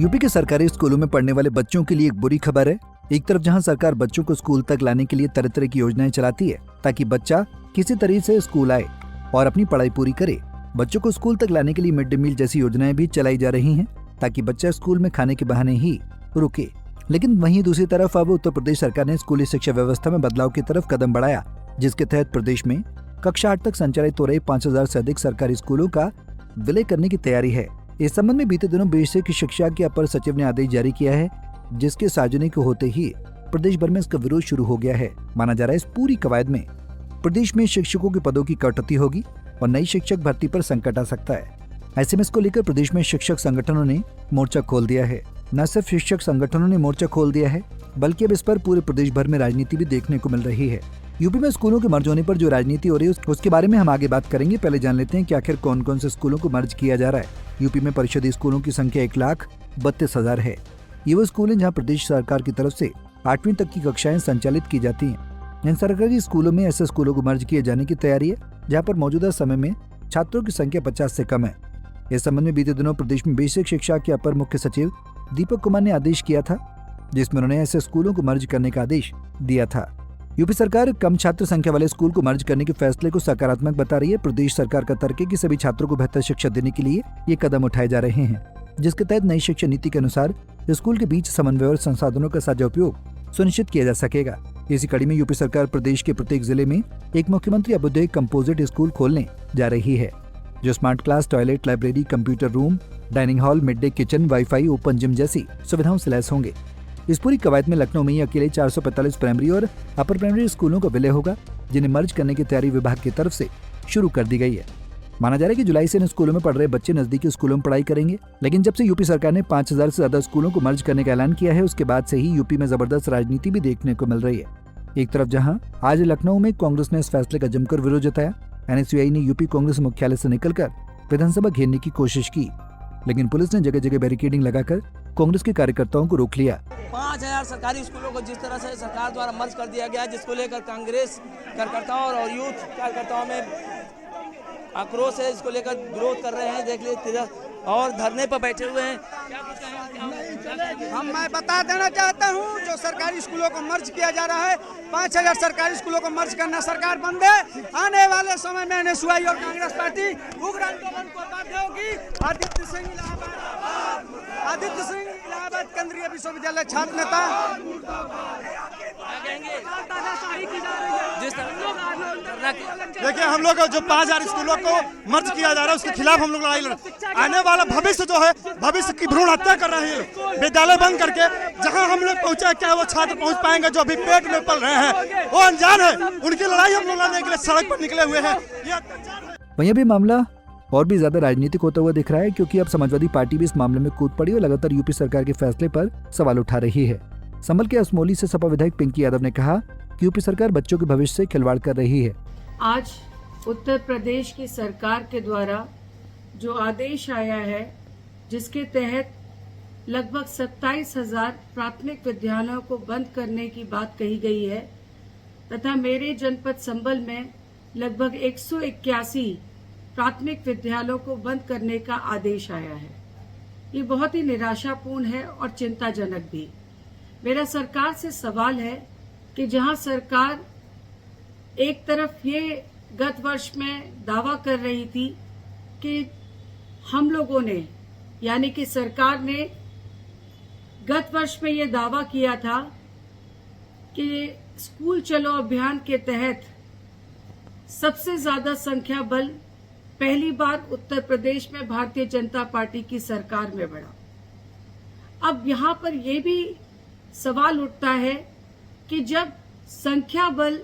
UP के सरकारी स्कूलों में पढ़ने वाले बच्चों के लिए एक बुरी खबर है। एक तरफ जहां सरकार बच्चों को स्कूल तक लाने के लिए तरह तरह की योजनाएं चलाती है ताकि बच्चा किसी तरीके से स्कूल आए और अपनी पढ़ाई पूरी करे। बच्चों को स्कूल तक लाने के लिए मिड डे मील जैसी योजनाएं भी चलाई जा रही हैं ताकि बच्चा स्कूल में खाने के बहाने ही रुके। लेकिन वहीं दूसरी तरफ अब उत्तर प्रदेश सरकार ने स्कूली शिक्षा व्यवस्था में बदलाव की तरफ कदम बढ़ाया, जिसके तहत प्रदेश में कक्षा 8 तक संचालित हो रहे 5000 से अधिक सरकारी स्कूलों का विलय करने की तैयारी है। इस संबंध में बीते दिनों बेसिक शिक्षा के अपर सचिव ने आदेश जारी किया है, जिसके सार्वजनिक होते ही प्रदेश भर में इसका विरोध शुरू हो गया है। माना जा रहा है इस पूरी कवायद में प्रदेश में शिक्षकों के पदों की कटौती होगी और नई शिक्षक भर्ती पर संकट आ सकता है। ऐसे में इसको लेकर प्रदेश में शिक्षक संगठनों ने मोर्चा खोल दिया है। न सिर्फ शिक्षक संगठनों ने मोर्चा खोल दिया है, बल्कि अब इस पर पूरे प्रदेश भर में राजनीति भी देखने को मिल रही है। यूपी में स्कूलों के मर्ज होने पर जो राजनीति हो रही है उसके बारे में हम आगे बात करेंगे। पहले जान लेते हैं कि आखिर कौन कौन से स्कूलों को मर्ज किया जा रहा है। यूपी में परिषदीय स्कूलों की संख्या 1,32,000 है। ये वो स्कूल हैं जहां प्रदेश सरकार की तरफ से 8वीं तक की कक्षाएं संचालित की जाती हैं। इन सरकारी स्कूलों में ऐसे स्कूलों को मर्ज किए जाने की तैयारी है जहाँ पर मौजूदा समय में छात्रों की संख्या 50 से कम है। इस संबंध में बीते दिनों प्रदेश में बेसिक शिक्षा के अपर मुख्य सचिव दीपक कुमार ने आदेश किया था, जिसमें उन्होंने ऐसे स्कूलों को मर्ज करने का आदेश दिया था। यूपी सरकार कम छात्र संख्या वाले स्कूल को मर्ज करने के फैसले को सकारात्मक बता रही है। प्रदेश सरकार का तर्क है कि सभी छात्रों को बेहतर शिक्षा देने के लिए ये कदम उठाए जा रहे हैं, जिसके तहत नई शिक्षा नीति के अनुसार स्कूल के बीच समन्वय और संसाधनों का साझा उपयोग सुनिश्चित किया जा सकेगा। इसी कड़ी में यूपी सरकार प्रदेश के प्रत्येक जिले में एक मुख्यमंत्री अभ्युदय कंपोजिट स्कूल खोलने जा रही है, जो smart class, toilet, library, computer room, dining hall, mid day kitchen, wifi, open gym जैसी सुविधाओं से लैस होंगे। इस पूरी कवायद में लखनऊ में ही अकेले 445 प्राइमरी और अपर प्राइमरी स्कूलों का विलय होगा, जिन्हें मर्ज करने की तैयारी विभाग की तरफ से शुरू कर दी गई है। माना जा रहा है कि जुलाई से इन स्कूलों में पढ़ रहे बच्चे नजदीकी स्कूलों में पढ़ाई करेंगे। लेकिन जब से यूपी सरकार ने 5000 से ज्यादा स्कूलों को मर्ज करने का ऐलान किया है, उसके बाद से ही यूपी में जबरदस्त राजनीति भी देखने को मिल रही है। एक तरफ जहां आज लखनऊ में कांग्रेस ने इस फैसले का जमकर विरोध जताया, NSUI ने यूपी कांग्रेस मुख्यालय से निकलकर विधानसभा घेरने की कोशिश की, लेकिन पुलिस ने जगह जगह बैरिकेडिंग लगाकर कांग्रेस के कार्यकर्ताओं को रोक लिया। 5000 सरकारी स्कूलों को जिस तरह से सरकार द्वारा मर्ज कर दिया गया, जिसको लेकर कांग्रेस कार्यकर्ताओं और यूथ कार्यकर्ताओं में आक्रोश है, इसको लेकर विरोध कर रहे हैं। देख लीजिए और धरने पर बैठे हुए हैं। मैं बता देना चाहता हूं, जो सरकारी स्कूलों को मर्ज किया जा रहा है, 5000 सरकारी स्कूलों को मर्ज करना सरकार बंद है। आने वाले समय में NSUI और कांग्रेस पार्टी उग्र आंदोलन को बाध्य होगी। आदित्य सिंह इलाहाबाद केंद्रीय विश्वविद्यालय छात्र नेता। देखिए, हम लोग जो 5000 स्कूलों को मर्ज किया जा रहा है उसके खिलाफ हम लोग लड़ाई लड़। आने वाला भविष्य जो है, भविष्य की भ्रूण हत्या कर रहे हैं विद्यालय बंद करके। जहां हम लोग पहुंचे, क्या वो छात्र पहुंच पाएंगे जो अभी पेट में पल रहे हैं? वो अनजान है। उनकी लड़ाई हम लोग लड़ने के लिए सड़क पर निकले हुए हैं। वहीं भी मामला और भी ज्यादा राजनीतिक होता हुआ दिख रहा है, क्योंकि अब समाजवादी पार्टी भी इस मामले में कूद पड़ी और लगातार यूपी सरकार के फैसले पर सवाल उठा रही है। संभल के असमोली से सपा विधायक पिंकी यादव ने कहा कि यूपी सरकार बच्चों के भविष्य से खिलवाड़ कर रही है। आज उत्तर प्रदेश की सरकार के द्वारा जो आदेश आया है, जिसके तहत लगभग 27,000 प्राथमिक विद्यालयों को बंद करने की बात कही गई है तथा मेरे जनपद संभल में लगभग 181 प्राथमिक विद्यालयों को बंद करने का आदेश आया है। ये बहुत ही निराशापूर्ण है और चिंताजनक भी। मेरा सरकार से सवाल है कि जहां सरकार एक तरफ ये गत वर्ष में दावा कर रही थी कि हम लोगों ने, यानी कि सरकार ने गत वर्ष में ये दावा किया था कि स्कूल चलो अभियान के तहत सबसे ज्यादा संख्या बल पहली बार उत्तर प्रदेश में भारतीय जनता पार्टी की सरकार में बढ़ा। अब यहाँ पर यह भी सवाल उठता है कि जब संख्या बल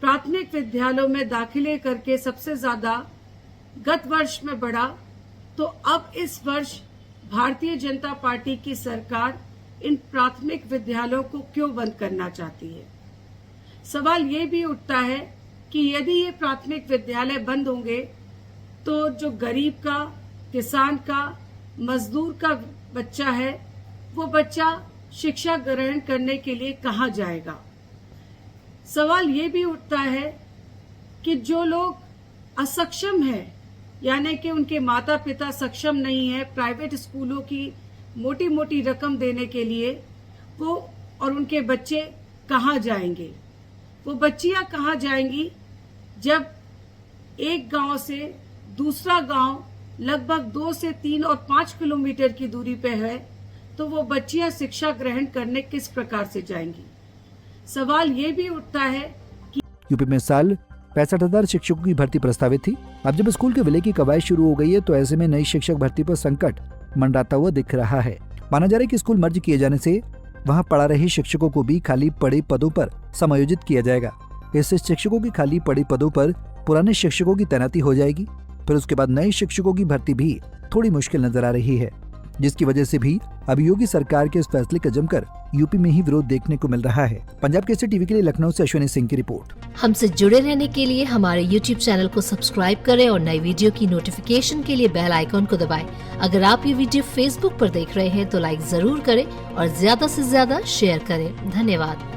प्राथमिक विद्यालयों में दाखिले करके सबसे ज्यादा गत वर्ष में बढ़ा, तो अब इस वर्ष भारतीय जनता पार्टी की सरकार इन प्राथमिक विद्यालयों को क्यों बंद करना चाहती है। सवाल ये भी उठता है कि यदि ये प्राथमिक विद्यालय बंद होंगे तो जो गरीब का, किसान का, मजदूर का बच्चा है, वो बच्चा शिक्षा ग्रहण करने के लिए कहाँ जाएगा। सवाल ये भी उठता है कि जो लोग असक्षम हैं, यानी कि उनके माता पिता सक्षम नहीं है प्राइवेट स्कूलों की मोटी मोटी रकम देने के लिए वो और उनके बच्चे कहाँ जाएंगे? वो बच्चियां कहाँ जाएंगी जब एक गांव से दूसरा गांव लगभग 2 से 3 और 5 किलोमीटर की दूरी पे है, तो वो बच्चियां शिक्षा ग्रहण करने किस प्रकार से जाएंगी? सवाल ये भी उठता है कि यूपी में साल 65,000 शिक्षकों की भर्ती प्रस्तावित थी। अब जब स्कूल के विलय की कवायद शुरू हो गई है तो ऐसे में नई शिक्षक भर्ती पर संकट मंडराता हुआ दिख रहा है। माना जा रहा है कि स्कूल मर्ज किए जाने से वहां पढ़ा रहे शिक्षकों को भी खाली पड़े पदों पर समायोजित किया जाएगा। इससे शिक्षकों की खाली पड़े पदों पर पुराने शिक्षकों की तैनाती हो जाएगी। फिर उसके बाद नए शिक्षकों की भर्ती भी थोड़ी मुश्किल नजर आ रही है, जिसकी वजह से भी अब योगी सरकार के इस फैसले का जमकर यूपी में ही विरोध देखने को मिल रहा है। पंजाब केसरी टीवी के लिए लखनऊ से अश्विनी सिंह की रिपोर्ट। हमसे जुड़े रहने के लिए हमारे YouTube चैनल को सब्सक्राइब करें और नई वीडियो की नोटिफिकेशन के लिए बेल आइकॉन को दबाएं। अगर आप ये वीडियो Facebook पर देख रहे हैं तो लाइक जरूर करें और ज्यादा से ज्यादा शेयर करें। धन्यवाद।